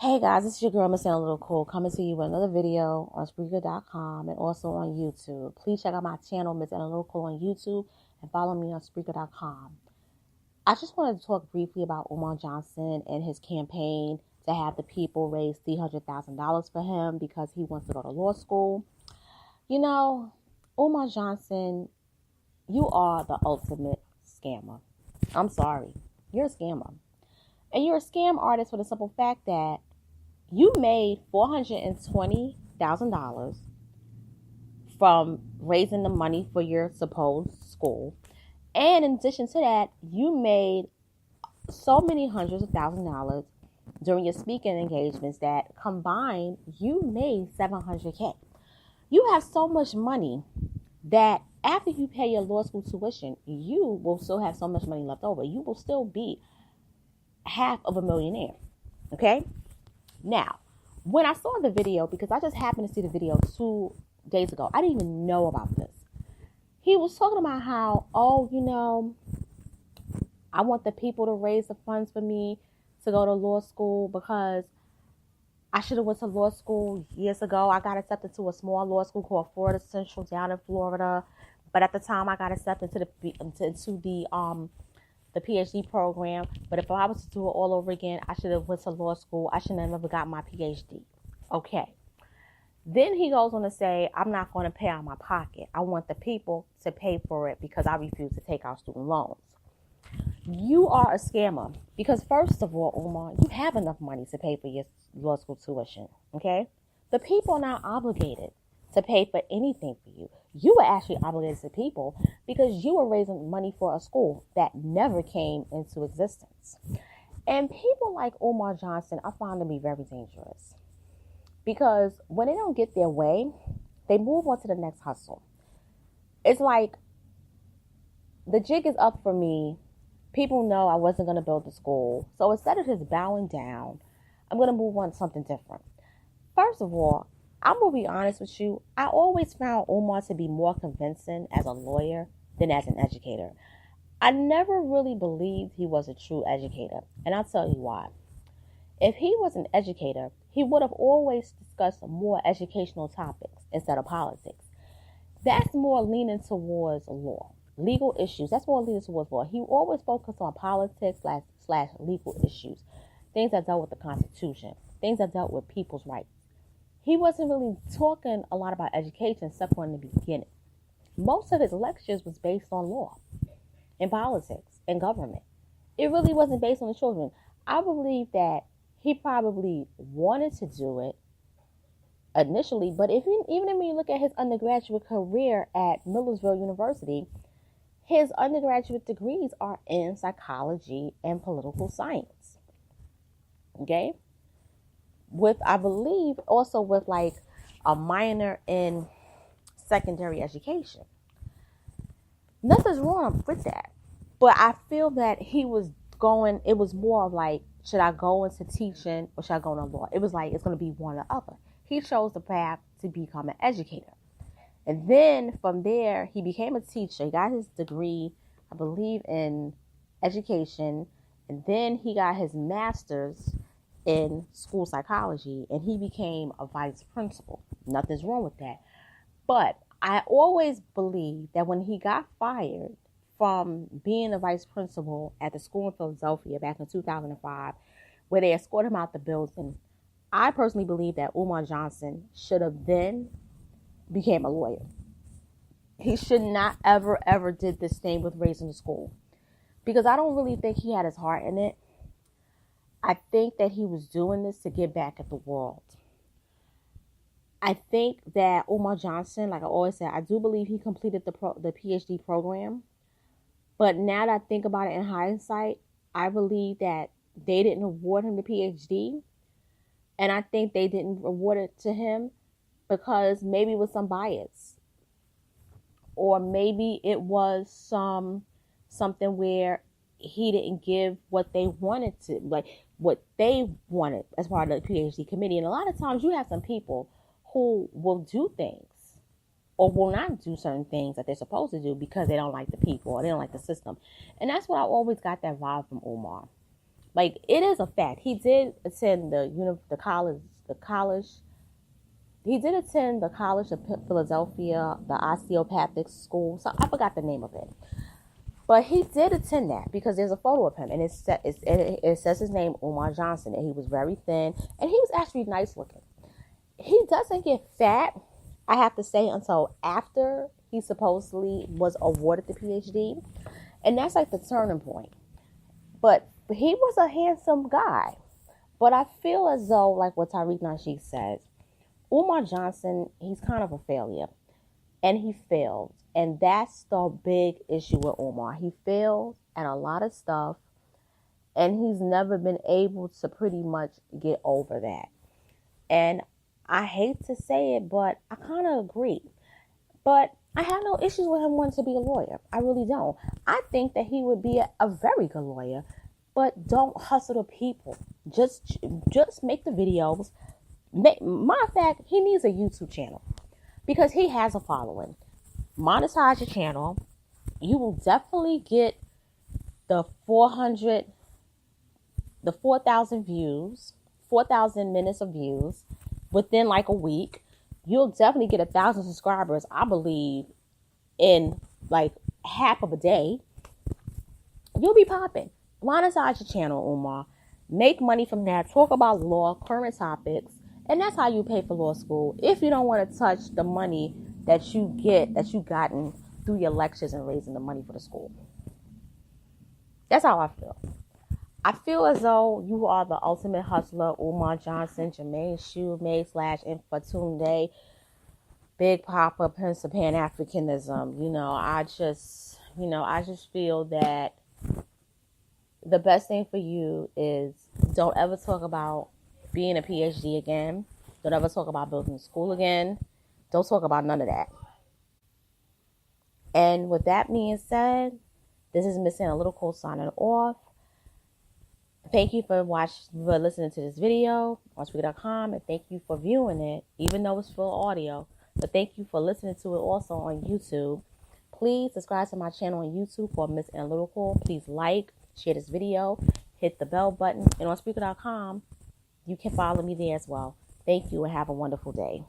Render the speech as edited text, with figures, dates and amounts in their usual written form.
Hey guys, this is your girl, Miss A Little Cool, coming to you with another video on Spreaker.com and also on YouTube. Please check out my channel, Miss A Little Cool, on YouTube and follow me on Spreaker.com. I just wanted to talk briefly about Umar Johnson and his campaign to have the people raise $300,000 for him because he wants to go to law school. You know, Umar Johnson, you are the ultimate scammer. I'm sorry. You're a scammer. And you're a scam artist for the simple fact that you made $420,000 from raising the money for your supposed school. And in addition to that, you made so many hundreds of thousands of dollars during your speaking engagements that combined, you made $700K. You have so much money that after you pay your law school tuition, you will still have so much money left over. You will still be half of a millionaire. Okay? Now, when I saw the video, because I just happened to see the video 2 days ago, I didn't even know about this. He was talking about how, I want the people to raise the funds for me to go to law school because I should have went to law school years ago. I got accepted to a small law school called Florida Central down in Florida. But at the time, I got accepted to the PhD program. But if I was to do it all over again, I should have went to law school. I should have never got my PhD. Okay. Then he goes on to say, I'm not going to pay out of my pocket. I want the people to pay for it because I refuse to take out student loans. You are a scammer because first of all, Umar, you have enough money to pay for your law school tuition. Okay. The people are not obligated to pay for anything for you. You were actually obligated to people because you were raising money for a school that never came into existence. And people like Umar Johnson, I find to be very dangerous because when they don't get their way, they move on to the next hustle. It's like the jig is up for me. People know I wasn't going to build the school. So instead of just bowing down, I'm going to move on to something different. First of all, I'm going to be honest with you. I always found Umar to be more convincing as a lawyer than as an educator. I never really believed he was a true educator. And I'll tell you why. If he was an educator, he would have always discussed more educational topics instead of politics. That's more leaning towards law. Legal issues. That's more leaning towards law. He always focused on politics slash legal issues. Things that dealt with the Constitution. Things that dealt with people's rights. He wasn't really talking a lot about education except for in the beginning. Most of his lectures was based on law and politics and government. It really wasn't based on the children. I believe that he probably wanted to do it initially, but even when you look at his undergraduate career at Millersville University, his undergraduate degrees are in psychology and political science. Okay? With, I believe, also with like a minor in secondary education. Nothing's wrong with that. But I feel that it was more of like, should I go into teaching or should I go into law? It was like, it's going to be one or the other. He chose the path to become an educator. And then from there, he became a teacher. He got his degree, I believe, in education. And then he got his master's in school psychology, and he became a vice principal. Nothing's wrong with that. But I always believed that when he got fired from being a vice principal at the school in Philadelphia back in 2005, where they escorted him out the building, I personally believe that Umar Johnson should have then became a lawyer. He should not ever did this thing with raising the school, because I don't really think he had his heart in it. I think that he was doing this to get back at the world. I think that Umar Johnson, like I always said, I do believe he completed the PhD program. But now that I think about it in hindsight, I believe that they didn't award him the PhD. And I think they didn't award it to him because maybe it was some bias. Or maybe it was something where he didn't give what they wanted to, like what they wanted as part of the PhD committee. And a lot of times you have some people who will do things or will not do certain things that they're supposed to do because they don't like the people or they don't like the system. And that's what I always got that vibe from Umar. Like, it is a fact. He did attend the college. He did attend the College of Philadelphia, the osteopathic school. So I forgot the name of it. But he did attend that because there's a photo of him, and it says his name, Umar Johnson, and he was very thin, and he was actually nice looking. He doesn't get fat, I have to say, until after he supposedly was awarded the PhD, and that's like the turning point. But he was a handsome guy. But I feel as though, like what Tariq Nasheed says, Umar Johnson, he's kind of a failure. And he failed. And that's the big issue with Umar. He failed at a lot of stuff. And he's never been able to pretty much get over that. And I hate to say it, but I kind of agree. But I have no issues with him wanting to be a lawyer. I really don't. I think that he would be a very good lawyer. But don't hustle the people. Just make the videos. Matter of fact, he needs a YouTube channel because he has a following. Monetize your channel. You will definitely get the 4,000 views, 4,000 minutes of views within like a week. You'll definitely get 1,000 subscribers, I believe, in like half of a day. You'll be popping. Monetize your channel, Umar. Make money from that. Talk about law, current topics. And that's how you pay for law school. If you don't want to touch the money that you gotten through your lectures and raising the money for the school. That's how I feel. I feel as though you are the ultimate hustler, Umar Johnson, Jermaine Shoemake /Infatunde, Big Papa, Prince of Pan-Africanism. I just feel that the best thing for you is don't ever talk about being a PhD again. Don't ever talk about building a school again. Don't talk about none of that. And with that being said, this is Miss Analytical signing off. Thank you for listening to this video on Spreaker.com, and thank you for viewing it, even though it's full audio. But thank you for listening to it also on YouTube. Please subscribe to my channel on YouTube for Miss Analytical. Please like, share this video, hit the bell button, and on Spreaker.com, you can follow me there as well. Thank you and have a wonderful day.